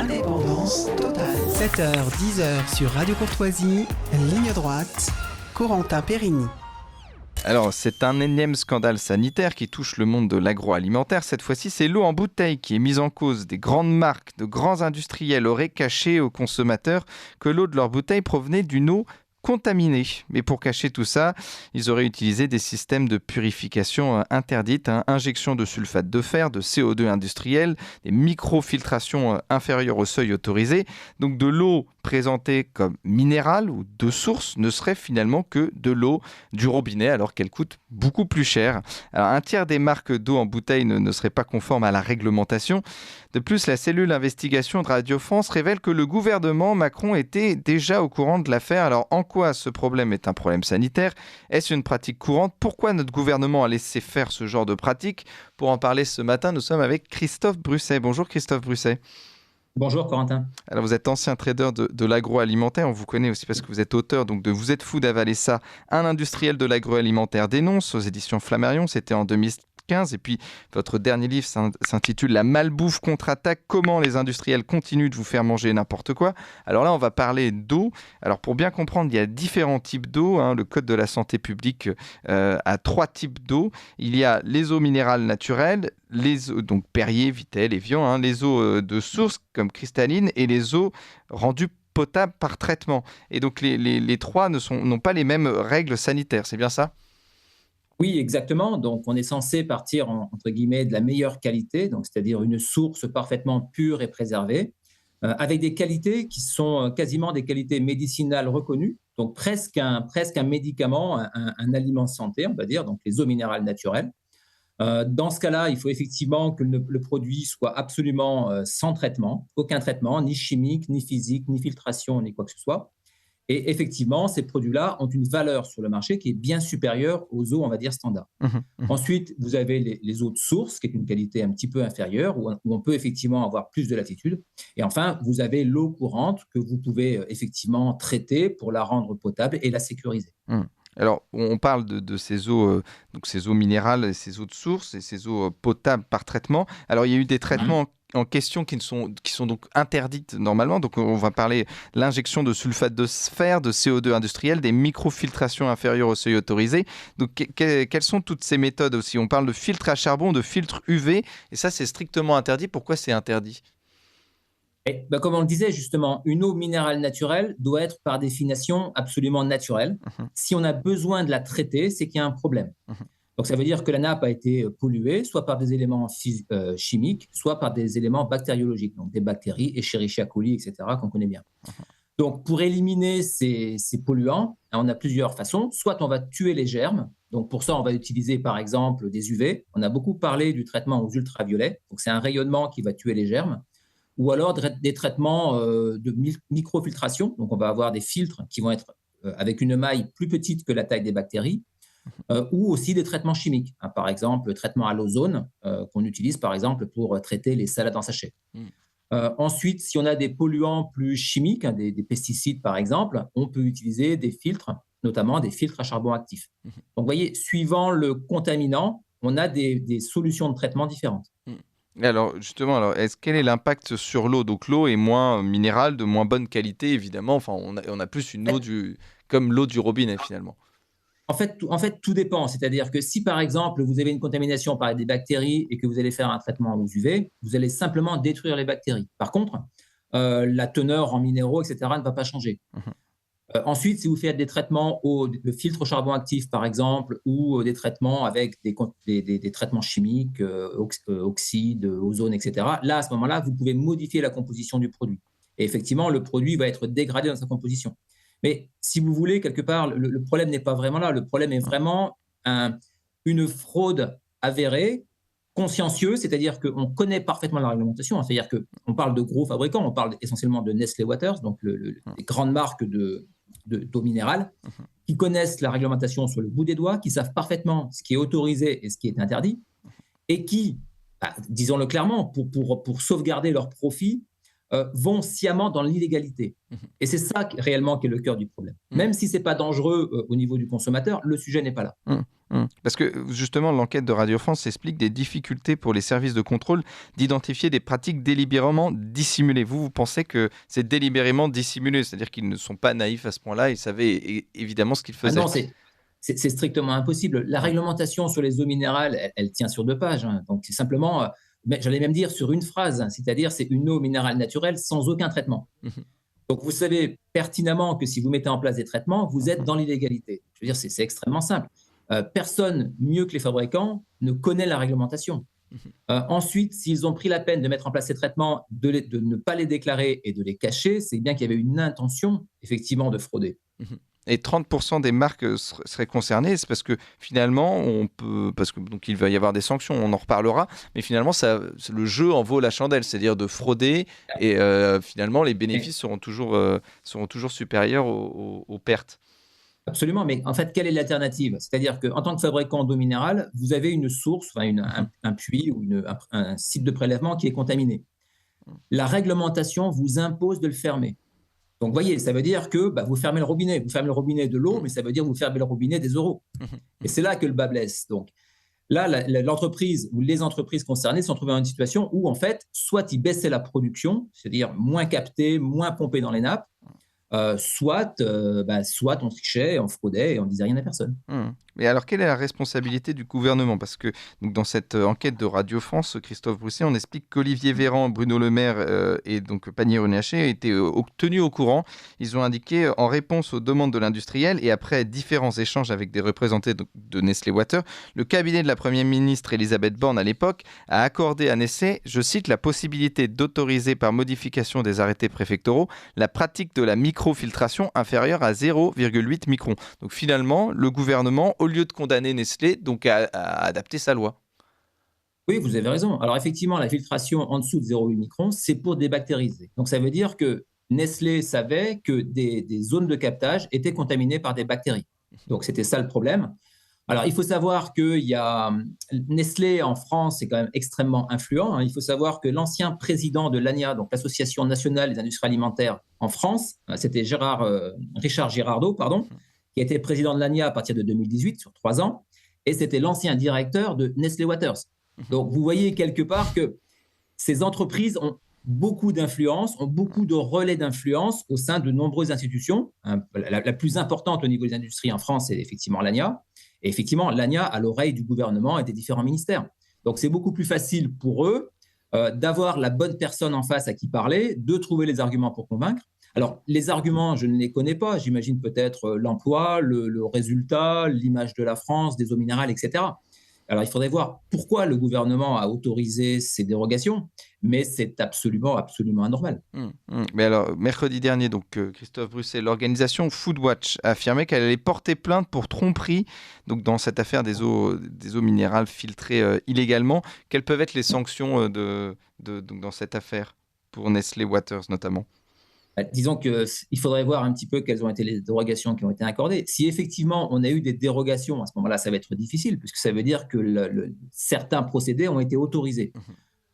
Indépendance totale. 7h, 10h sur Radio Courtoisie, ligne droite, Corentin Périni. Alors, c'est un énième scandale sanitaire qui touche le monde de l'agroalimentaire. Cette fois-ci, c'est l'eau en bouteille qui est mise en cause. Des grandes marques, de grands industriels auraient caché aux consommateurs que l'eau de leur bouteille provenait d'une eau contaminée. Mais pour cacher tout ça, ils auraient utilisé des systèmes de purification interdites, injection de sulfate de fer, de CO2 industriel, des microfiltrations inférieures au seuil autorisé. Donc de l'eau présentée comme minérale ou de source ne serait finalement que de l'eau du robinet alors qu'elle coûte beaucoup plus cher. Alors un tiers des marques d'eau en bouteille ne seraient pas conformes à la réglementation. De plus, la cellule d'investigation de Radio France révèle que le gouvernement Macron était déjà au courant de l'affaire. Alors en quoi ce problème est un problème sanitaire ? Est-ce une pratique courante ? Pourquoi notre gouvernement a laissé faire ce genre de pratique ? Pour en parler ce matin, nous sommes avec Christophe Brusset. Bonjour Christophe Brusset. Bonjour Corentin. Alors vous êtes ancien trader de l'agroalimentaire, on vous connaît aussi parce que vous êtes auteur donc de Vous êtes fou d'avaler ça, un industriel de l'agroalimentaire dénonce aux éditions Flammarion, c'était en 2015. Et puis votre dernier livre s'intitule La malbouffe contre-attaque, comment les industriels continuent de vous faire manger n'importe quoi. Alors là on va parler d'eau. Alors pour bien comprendre, il y a différents types d'eau, le Code de la santé publique a 3 types d'eau. Il y a les eaux minérales naturelles, les eaux, donc Perrier, Vittel, Evian, les eaux de source comme cristalline et les eaux rendues potables par traitement. Et donc les trois n'ont pas les mêmes règles sanitaires, c'est bien ça ? Oui, exactement. Donc, on est censé partir, entre guillemets, de la meilleure qualité, donc c'est-à-dire une source parfaitement pure et préservée, avec des qualités qui sont quasiment des qualités médicinales reconnues, donc presque un médicament, un aliment santé, on va dire, donc les eaux minérales naturelles. Dans ce cas-là, il faut effectivement que le produit soit absolument sans traitement, aucun traitement, ni chimique, ni physique, ni filtration, ni quoi que ce soit. Et effectivement, ces produits-là ont une valeur sur le marché qui est bien supérieure aux eaux, on va dire, standards. Ensuite, vous avez les eaux de source, qui est une qualité un petit peu inférieure, où on peut effectivement avoir plus de latitude. Et enfin, vous avez l'eau courante que vous pouvez effectivement traiter pour la rendre potable et la sécuriser. Alors, on parle de ces eaux, donc ces eaux minérales, ces eaux de source et ces eaux potables par traitement. Alors, il y a eu des traitements en question qui sont donc interdites normalement. Donc, on va parler de l'injection de sulfate de fer, de CO2 industriel, des microfiltrations inférieures au seuil autorisé. Donc, quelles sont toutes ces méthodes aussi ? On parle de filtre à charbon, de filtre UV, et ça, c'est strictement interdit. Pourquoi c'est interdit ? Comme on le disait justement, une eau minérale naturelle doit être par définition absolument naturelle. Si on a besoin de la traiter, c'est qu'il y a un problème. Donc ça veut dire que la nappe a été polluée, soit par des éléments chimiques, soit par des éléments bactériologiques, donc des bactéries, Escherichia coli, etc., qu'on connaît bien. Donc pour éliminer ces polluants, on a plusieurs façons. Soit on va tuer les germes. Donc pour ça, on va utiliser par exemple des UV. On a beaucoup parlé du traitement aux ultraviolets. Donc c'est un rayonnement qui va tuer les germes. Ou alors des traitements de microfiltration. Donc, on va avoir des filtres qui vont être avec une maille plus petite que la taille des bactéries, ou aussi des traitements chimiques. Par exemple, le traitement à l'ozone qu'on utilise, par exemple, pour traiter les salades en sachet. Ensuite, si on a des polluants plus chimiques, des pesticides, par exemple, on peut utiliser des filtres, notamment des filtres à charbon actif. Donc, vous voyez, suivant le contaminant, on a des solutions de traitement différentes. Alors justement, quel est l'impact sur l'eau ? Donc l'eau est moins minérale, de moins bonne qualité, évidemment. Enfin, on a plus une eau comme l'eau du robinet, finalement. En fait, tout dépend. C'est-à-dire que si, par exemple, vous avez une contamination par des bactéries et que vous allez faire un traitement aux UV, vous allez simplement détruire les bactéries. Par contre, la teneur en minéraux, etc., ne va pas changer. Ensuite, si vous faites des traitements de filtre au charbon actif, par exemple, ou des traitements avec des traitements chimiques, oxyde, ozone, etc., là, à ce moment-là, vous pouvez modifier la composition du produit. Et effectivement, le produit va être dégradé dans sa composition. Mais si vous voulez, quelque part, le problème n'est pas vraiment là. Le problème est vraiment une fraude avérée, consciencieuse, c'est-à-dire qu'on connaît parfaitement la réglementation. C'est-à-dire qu'on parle de gros fabricants, on parle essentiellement de Nestlé Waters, donc les grandes marques d'eau minérale, qui connaissent la réglementation sur le bout des doigts, qui savent parfaitement ce qui est autorisé et ce qui est interdit, et qui, disons-le clairement, pour sauvegarder leurs profits, vont sciemment dans l'illégalité. Et c'est ça réellement qui est le cœur du problème. Même si ce n'est pas dangereux au niveau du consommateur, le sujet n'est pas là. Parce que justement, l'enquête de Radio France explique des difficultés pour les services de contrôle d'identifier des pratiques délibérément dissimulées. Vous pensez que c'est délibérément dissimulé, c'est-à-dire qu'ils ne sont pas naïfs à ce point-là, ils savaient évidemment ce qu'ils faisaient. Ah non, c'est strictement impossible. La réglementation sur les eaux minérales, elle tient sur 2 pages. Donc c'est simplement, j'allais même dire sur une phrase, c'est-à-dire c'est une eau minérale naturelle sans aucun traitement. Donc vous savez pertinemment que si vous mettez en place des traitements, vous êtes dans l'illégalité. Je veux dire, c'est extrêmement simple. Personne, mieux que les fabricants, ne connaît la réglementation. Ensuite, s'ils ont pris la peine de mettre en place ces traitements, de ne pas les déclarer et de les cacher, c'est bien qu'il y avait une intention, effectivement, de frauder. Et 30% des marques seraient concernées, c'est parce que finalement, donc il va y avoir des sanctions, on en reparlera, mais finalement, le jeu en vaut la chandelle, c'est-à-dire de frauder, et finalement, les bénéfices seront toujours supérieurs aux pertes. Absolument, mais en fait, quelle est l'alternative? C'est-à-dire qu'en tant que fabricant d'eau minérale, vous avez une source, un puits ou un site de prélèvement qui est contaminé. La réglementation vous impose de le fermer. Donc, vous voyez, ça veut dire que vous fermez le robinet. Vous fermez le robinet de l'eau, mais ça veut dire que vous fermez le robinet des euros. Et c'est là que le bas blesse. Donc, là, l'entreprise ou les entreprises concernées se sont trouvées dans une situation où, en fait, soit ils baissaient la production, c'est-à-dire moins capté, moins pompé dans les nappes, soit on trichait, on fraudait et on disait rien à personne. Et alors, quelle est la responsabilité du gouvernement? Parce que donc, dans cette enquête de Radio France, Christophe Brousset, on explique qu'Olivier Véran, Bruno Le Maire et donc Pannier-Runacher étaient tenus au courant. Ils ont indiqué, en réponse aux demandes de l'industriel et après différents échanges avec des représentants de Nestlé Water, le cabinet de la Première ministre Elisabeth Borne à l'époque a accordé à Nestlé, je cite, la possibilité d'autoriser par modification des arrêtés préfectoraux la pratique de la microfiltration inférieure à 0,8 microns. Donc finalement, le gouvernement, au lieu de condamner Nestlé, donc a adapté sa loi. Oui, vous avez raison. Alors effectivement, la filtration en dessous de 0,8 microns, c'est pour débactériser. Donc ça veut dire que Nestlé savait que des zones de captage étaient contaminées par des bactéries. Donc c'était ça le problème. Alors il faut savoir que Nestlé en France est quand même extrêmement influent. Il faut savoir que l'ancien président de l'ANIA, donc l'Association nationale des industries alimentaires en France, c'était Richard Girardot, qui était président de l'ANIA à partir de 2018, sur 3 ans, et c'était l'ancien directeur de Nestlé Waters. Donc, vous voyez quelque part que ces entreprises ont beaucoup d'influence, ont beaucoup de relais d'influence au sein de nombreuses institutions. La plus importante au niveau des industries en France, c'est effectivement l'ANIA. Et effectivement, l'ANIA a l'oreille du gouvernement et des différents ministères. Donc, c'est beaucoup plus facile pour eux d'avoir la bonne personne en face à qui parler, de trouver les arguments pour convaincre. Alors, les arguments, je ne les connais pas. J'imagine peut-être l'emploi, le résultat, l'image de la France, des eaux minérales, etc. Alors, il faudrait voir pourquoi le gouvernement a autorisé ces dérogations, mais c'est absolument anormal. Mais alors, mercredi dernier, donc, Christophe Brousset, l'organisation Foodwatch a affirmé qu'elle allait porter plainte pour tromperie donc, dans cette affaire des eaux minérales filtrées illégalement. Quelles peuvent être les sanctions donc, dans cette affaire pour Nestlé Waters notamment? Disons qu'il faudrait voir un petit peu quelles ont été les dérogations qui ont été accordées. Si effectivement on a eu des dérogations, à ce moment-là, ça va être difficile, puisque ça veut dire que certains procédés ont été autorisés.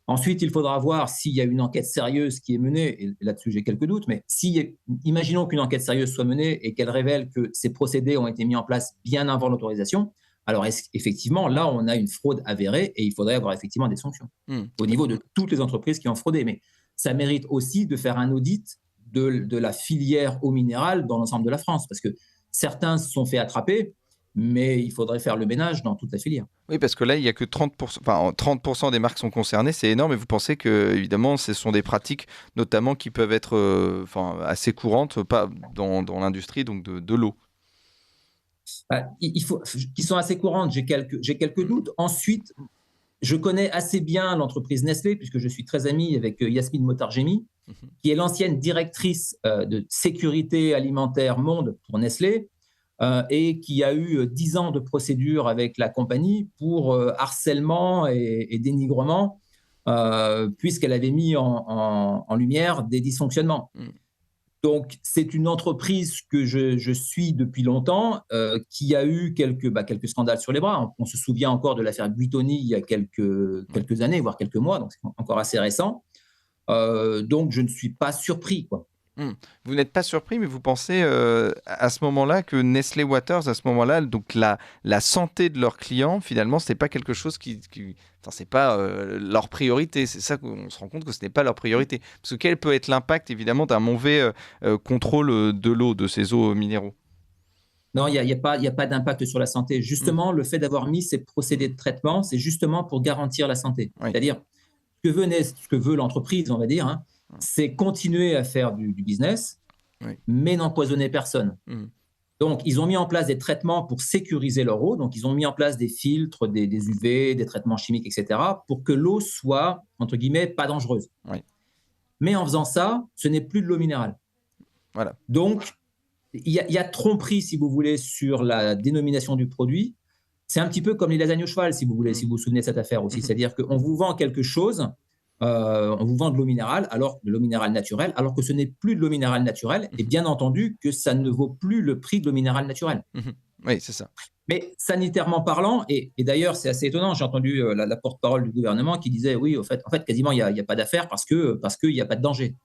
Ensuite, il faudra voir s'il y a une enquête sérieuse qui est menée, et là-dessus j'ai quelques doutes, mais imaginons qu'une enquête sérieuse soit menée et qu'elle révèle que ces procédés ont été mis en place bien avant l'autorisation, alors effectivement, là, on a une fraude avérée et il faudrait avoir effectivement des sanctions au niveau de toutes les entreprises qui ont fraudé. Mais ça mérite aussi de faire un audit de la filière eau minérale dans l'ensemble de la France, parce que certains se sont fait attraper, mais il faudrait faire le ménage dans toute la filière. Oui, parce que là, il n'y a que 30% des marques sont concernées, c'est énorme, et vous pensez que, évidemment, ce sont des pratiques, notamment, qui peuvent être assez courantes pas dans l'industrie donc de l'eau. Qui sont assez courantes, j'ai quelques doutes. Ensuite, je connais assez bien l'entreprise Nestlé, puisque je suis très ami avec Yasmine Motargemi, qui est l'ancienne directrice de sécurité alimentaire monde pour Nestlé, et qui a eu 10 ans de procédure avec la compagnie pour harcèlement et dénigrement, puisqu'elle avait mis en lumière des dysfonctionnements. Donc, c'est une entreprise que je suis depuis longtemps, qui a eu quelques scandales sur les bras. On se souvient encore de l'affaire Buitoni il y a quelques années, voire quelques mois, donc c'est encore assez récent. Donc, je ne suis pas surpris, quoi. Vous n'êtes pas surpris, mais vous pensez à ce moment-là que Nestlé Waters, à ce moment-là, donc la santé de leurs clients, finalement, ce n'est pas quelque chose enfin, c'est pas leur priorité. C'est ça qu'on se rend compte que ce n'est pas leur priorité. Parce que quel peut être l'impact, évidemment, d'un mauvais contrôle de l'eau, de ces eaux minéraux? Non, il n'y a pas d'impact sur la santé. Justement, le fait d'avoir mis ces procédés de traitement, c'est justement pour garantir la santé. Oui. C'est-à-dire, ce que veut l'entreprise, on va dire, hein, c'est continuer à faire du business, Oui. mais n'empoisonner personne. Donc, ils ont mis en place des traitements pour sécuriser leur eau. Donc, ils ont mis en place des filtres, des UV, des traitements chimiques, etc., pour que l'eau soit, entre guillemets, pas dangereuse. Oui. Mais en faisant ça, ce n'est plus de l'eau minérale. Voilà. Donc, il y a tromperie, si vous voulez, sur la dénomination du produit. C'est un petit peu comme les lasagnes au cheval, si vous voulez, si vous vous souvenez de cette affaire aussi. C'est-à-dire qu'on vous vend quelque chose, on vous vend de l'eau minérale, de l'eau minérale naturelle, alors que ce n'est plus de l'eau minérale naturelle, et bien entendu que ça ne vaut plus le prix de l'eau minérale naturelle. Oui, c'est ça. Mais sanitairement parlant, et d'ailleurs c'est assez étonnant, j'ai entendu la porte-parole du gouvernement qui disait oui, en fait quasiment il n'y a pas d'affaire parce qu'il n'y a pas de danger.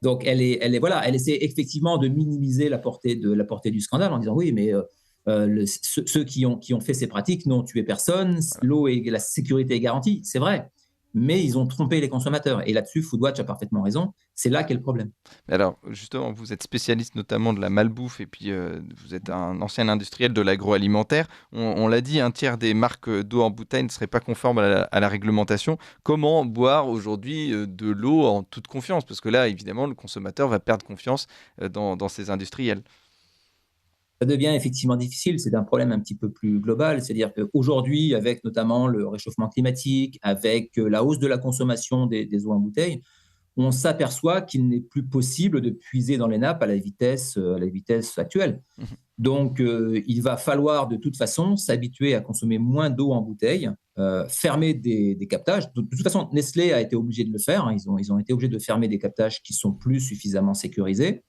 Donc elle essaie effectivement de minimiser la portée du scandale en disant oui, mais ceux qui ont fait ces pratiques n'ont tué personne, l'eau et la sécurité est garantie, c'est vrai. Mais ils ont trompé les consommateurs. Et là-dessus, Foodwatch a parfaitement raison. C'est là qu'est le problème. Alors, justement, vous êtes spécialiste notamment de la malbouffe et puis vous êtes un ancien industriel de l'agroalimentaire. On l'a dit, un tiers des marques d'eau en bouteille ne seraient pas conformes à la réglementation. Comment boire aujourd'hui de l'eau en toute confiance? Parce que là, évidemment, le consommateur va perdre confiance dans ces industriels. Ça devient effectivement difficile. C'est un problème un petit peu plus global. C'est-à-dire qu'aujourd'hui, avec notamment le réchauffement climatique, avec la hausse de la consommation des eaux en bouteille, on s'aperçoit qu'il n'est plus possible de puiser dans les nappes à la vitesse actuelle. Donc, il va falloir de toute façon s'habituer à consommer moins d'eau en bouteille, fermer des captages. De toute façon, Nestlé a été obligé de le faire. Hein. Ils ont été obligés de fermer des captages qui sont plus suffisamment sécurisés.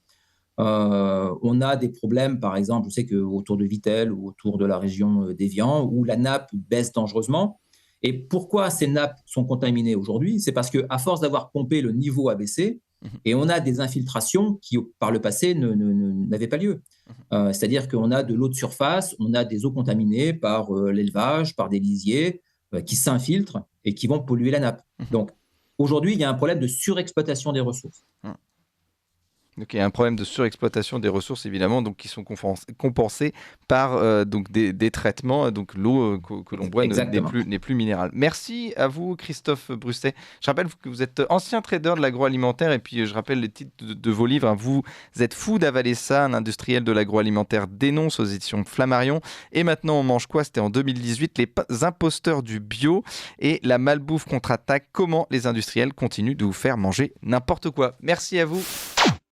On a des problèmes, par exemple, je sais qu'autour de Vittel ou autour de la région d'Évian, où la nappe baisse dangereusement. Et pourquoi ces nappes sont contaminées aujourd'hui? C'est parce qu'à force d'avoir pompé, le niveau a baissé et on a des infiltrations qui, par le passé, n'avaient pas lieu. C'est-à-dire qu'on a de l'eau de surface, on a des eaux contaminées par l'élevage, par des lisiers qui s'infiltrent et qui vont polluer la nappe. Donc, aujourd'hui, il y a un problème de surexploitation des ressources. Donc il y a un problème de surexploitation des ressources évidemment, donc qui sont compensés par donc des traitements. Donc l'eau que l'on boit n'est plus minérale. Merci à vous Christophe Brustet. Je rappelle que vous êtes ancien trader de l'agroalimentaire et puis je rappelle les titres de vos livres. Hein. Vous êtes fou d'avaler ça, un industriel de l'agroalimentaire dénonce aux éditions Flammarion. Et maintenant on mange quoi? C'était en 2018, les imposteurs du bio et la malbouffe contre-attaque. Comment les industriels continuent de vous faire manger n'importe quoi. Merci à vous.